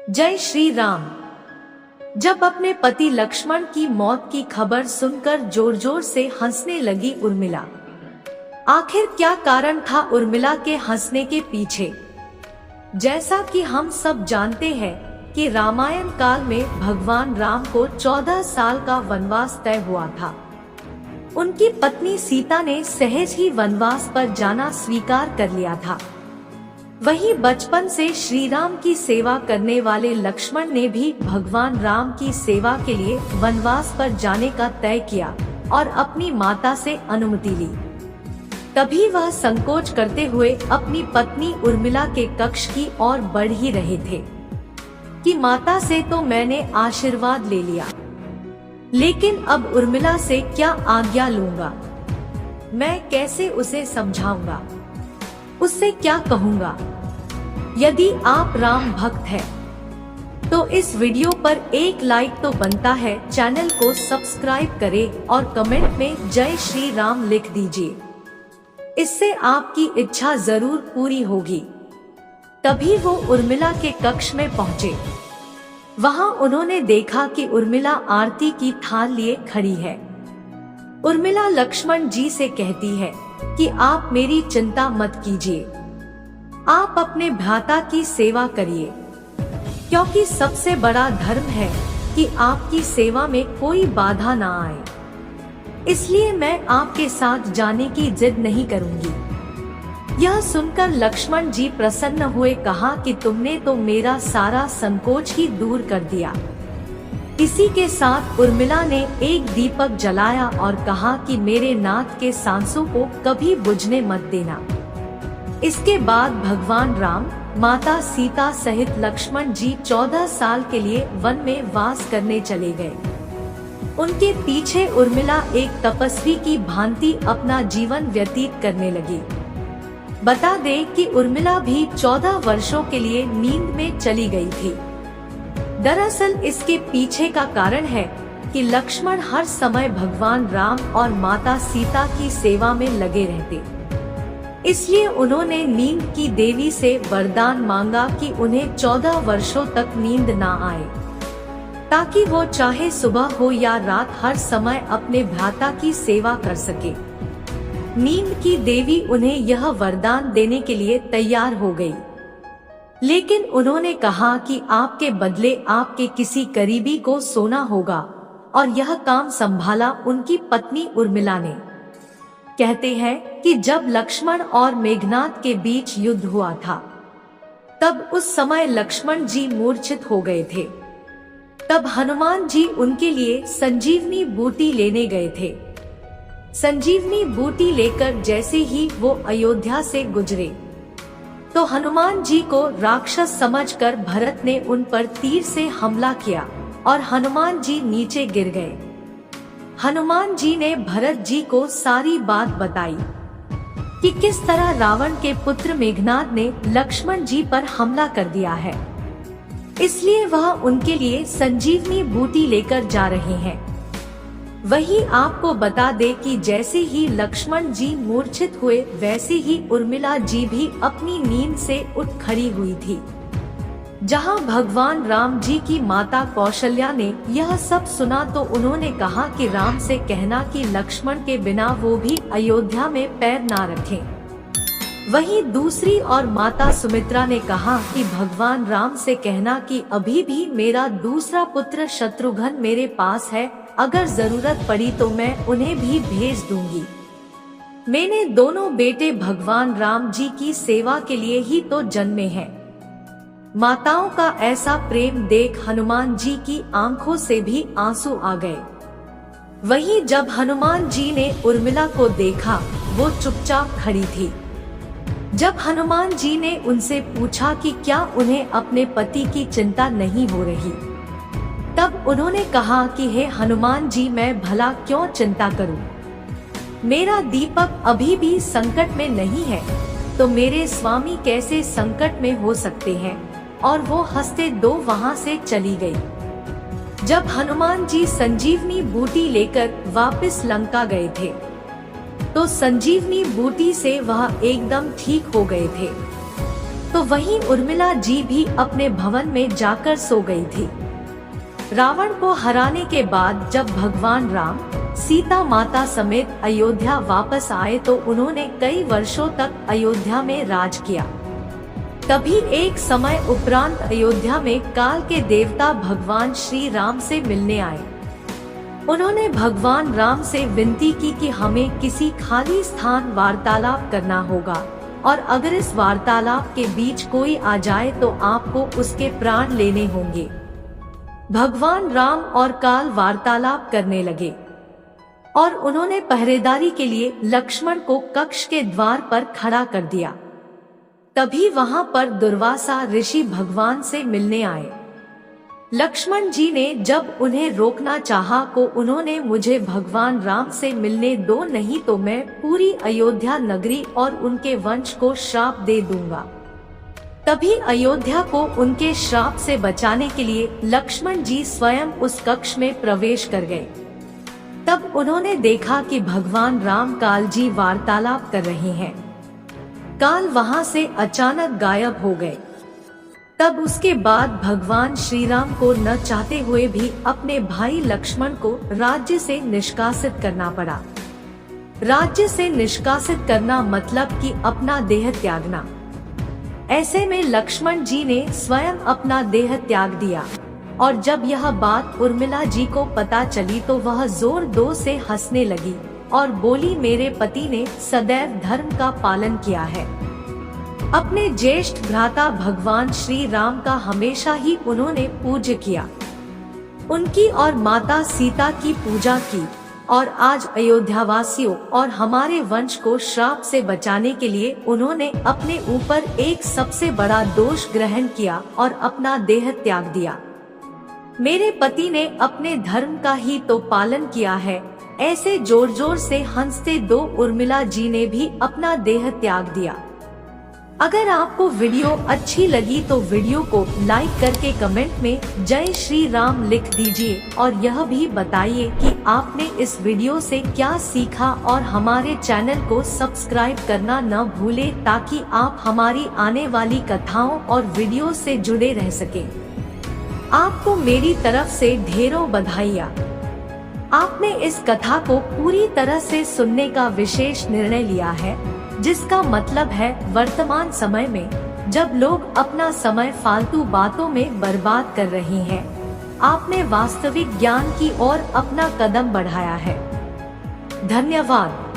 जय श्री राम। जब अपने पति लक्ष्मण की मौत की खबर सुनकर जोर जोर से हंसने लगी उर्मिला। आखिर क्या कारण था उर्मिला के हंसने के पीछे? जैसा कि हम सब जानते हैं कि रामायण काल में भगवान राम को 14 साल का वनवास तय हुआ था। उनकी पत्नी सीता ने सहज ही वनवास पर जाना स्वीकार कर लिया था। वहीं बचपन से श्री राम की सेवा करने वाले लक्ष्मण ने भी भगवान राम की सेवा के लिए वनवास पर जाने का तय किया और अपनी माता से अनुमति ली। तभी वह संकोच करते हुए अपनी पत्नी उर्मिला के कक्ष की ओर बढ़ ही रहे थे कि माता से तो मैंने आशीर्वाद ले लिया, लेकिन अब उर्मिला से क्या आज्ञा लूंगा? मैं कैसे उसे समझाऊंगा? उससे क्या कहूँगा? यदि आप राम भक्त हैं, तो इस वीडियो पर एक लाइक तो बनता है। चैनल को सब्सक्राइब करें और कमेंट में जय श्री राम लिख दीजिए। इससे आपकी इच्छा जरूर पूरी होगी। तभी वो उर्मिला के कक्ष में पहुँचे। वहाँ उन्होंने देखा कि उर्मिला आरती की थाल लिए खड़ी है। उर्मिला लक्ष्मण जी से कहती है कि आप मेरी चिंता मत कीजिए, आप अपने भ्राता की सेवा करिए, क्योंकि सबसे बड़ा धर्म है कि आपकी सेवा में कोई बाधा ना आए। इसलिए मैं आपके साथ जाने की जिद नहीं करूंगी। यह सुनकर लक्ष्मण जी प्रसन्न हुए। कहा कि तुमने तो मेरा सारा संकोच ही दूर कर दिया। इसी के साथ उर्मिला ने एक दीपक जलाया और कहा कि मेरे नाथ के सांसों को कभी बुझने मत देना। इसके बाद भगवान राम, माता सीता सहित लक्ष्मण जी 14 साल के लिए वन में वास करने चले गए। उनके पीछे उर्मिला एक तपस्वी की भांति अपना जीवन व्यतीत करने लगी। बता दें कि उर्मिला भी 14 वर्षों के लिए नींद में चली गई थी। दरअसल इसके पीछे का कारण है कि लक्ष्मण हर समय भगवान राम और माता सीता की सेवा में लगे रहते। इसलिए उन्होंने नींद की देवी से वरदान मांगा कि उन्हें 14 वर्षों तक नींद ना आए, ताकि वो चाहे सुबह हो या रात हर समय अपने भ्राता की सेवा कर सके। नींद की देवी उन्हें यह वरदान देने के लिए तैयार हो गई, लेकिन उन्होंने कहा कि आपके बदले आपके किसी करीबी को सोना होगा, और यह काम संभाला उनकी पत्नी उर्मिला ने। कहते हैं कि जब लक्ष्मण और मेघनाद के बीच युद्ध हुआ था, तब उस समय लक्ष्मण जी मूर्छित हो गए थे। तब हनुमान जी उनके लिए संजीवनी बूटी लेने गए थे। संजीवनी बूटी लेकर जैसे ही वो अयोध्या से गुजरे, तो हनुमान जी को राक्षस समझकर भरत ने उन पर तीर से हमला किया और हनुमान जी नीचे गिर गए। हनुमान जी ने भरत जी को सारी बात बताई कि किस तरह रावण के पुत्र मेघनाद ने लक्ष्मण जी पर हमला कर दिया है। इसलिए वह उनके लिए संजीवनी बूटी लेकर जा रहे हैं। वही आपको बता दे कि जैसे ही लक्ष्मण जी मूर्छित हुए, वैसे ही उर्मिला जी भी अपनी नींद से उठ खड़ी हुई थी। जहां भगवान राम जी की माता कौशल्या ने यह सब सुना, तो उन्होंने कहा कि राम से कहना कि लक्ष्मण के बिना वो भी अयोध्या में पैर ना रखें। वहीं दूसरी और माता सुमित्रा ने कहा कि भगवान राम से कहना कि अभी भी मेरा दूसरा पुत्र शत्रुघ्न मेरे पास है, अगर जरूरत पड़ी तो मैं उन्हें भी भेज दूंगी। मैंने दोनों बेटे भगवान राम जी की सेवा के लिए ही तो जन्मे हैं। माताओं का ऐसा प्रेम देख हनुमान जी की आंखों से भी आंसू आ गए। वहीं जब हनुमान जी ने उर्मिला को देखा, वो चुपचाप खड़ी थी। जब हनुमान जी ने उनसे पूछा कि क्या उन्हें अपने पति की चिंता नहीं हो रही, तब उन्होंने कहा कि हे हनुमान जी, मैं भला क्यों चिंता करूं? मेरा दीपक अभी भी संकट में नहीं है, तो मेरे स्वामी कैसे संकट में हो सकते हैं? और वो हंसते दो वहां से चली गई। जब हनुमान जी संजीवनी बूटी लेकर वापस लंका गए थे, तो संजीवनी बूटी से वह एकदम ठीक हो गए थे। तो वहीं उर्मिला जी भी अपने भवन में जाकर सो गई थी। रावण को हराने के बाद जब भगवान राम सीता माता समेत अयोध्या वापस आए तो उन्होंने कई वर्षों तक अयोध्या में राज किया। तभी एक समय उपरांत अयोध्या में काल के देवता भगवान श्री राम से मिलने आए। उन्होंने भगवान राम से विनती की कि हमें किसी खाली स्थान वार्तालाप करना होगा और अगर इस वार्तालाप के बीच कोई आ जाए तो आपको उसके प्राण लेने होंगे। भगवान राम और काल वार्तालाप करने लगे और उन्होंने पहरेदारी के लिए लक्ष्मण को कक्ष के द्वार पर खड़ा कर दिया। तभी वहां पर दुर्वासा ऋषि भगवान से मिलने आए। लक्ष्मण जी ने जब उन्हें रोकना चाहा को उन्होंने मुझे भगवान राम से मिलने दो, नहीं तो मैं पूरी अयोध्या नगरी और उनके वंश को श्राप दे दूंगा। तभी अयोध्या को उनके श्राप से बचाने के लिए लक्ष्मण जी स्वयं उस कक्ष में प्रवेश कर गए। तब उन्होंने देखा कि भगवान राम काल जी वार्तालाप कर रहे हैं। काल वहां से अचानक गायब हो गए। तब उसके बाद भगवान श्री राम को न चाहते हुए भी अपने भाई लक्ष्मण को राज्य से निष्कासित करना पड़ा। राज्य से निष्कासित करना मतलब कि अपना देह त्यागना। ऐसे में लक्ष्मण जी ने स्वयं अपना देह त्याग दिया और जब यह बात उर्मिला जी को पता चली तो वह जोर से हंसने लगी और बोली, मेरे पति ने सदैव धर्म का पालन किया है। अपने ज्येष्ठ भ्राता भगवान श्री राम का हमेशा ही उन्होंने पूज्य किया। उनकी और माता सीता की पूजा की और आज अयोध्यावासियों और हमारे वंश को श्राप से बचाने के लिए उन्होंने अपने ऊपर एक सबसे बड़ा दोष ग्रहण किया और अपना देह त्याग दिया। मेरे पति ने अपने धर्म का ही तो पालन किया है। ऐसे जोर से हंसते दो उर्मिला जी ने भी अपना देह त्याग दिया। अगर आपको वीडियो अच्छी लगी तो वीडियो को लाइक करके कमेंट में जय श्री राम लिख दीजिए और यह भी बताइए कि आपने इस वीडियो से क्या सीखा और हमारे चैनल को सब्सक्राइब करना न भूलें ताकि आप हमारी आने वाली कथाओं और वीडियो से जुड़े रह सकें। आपको मेरी तरफ से ढेरों बधाइयाँ। आपने इस कथा को पूरी तरह से सुनने का विशेष निर्णय लिया है, जिसका मतलब है वर्तमान समय में जब लोग अपना समय फालतू बातों में बर्बाद कर रहे हैं, आपने वास्तविक ज्ञान की ओर अपना कदम बढ़ाया है। धन्यवाद।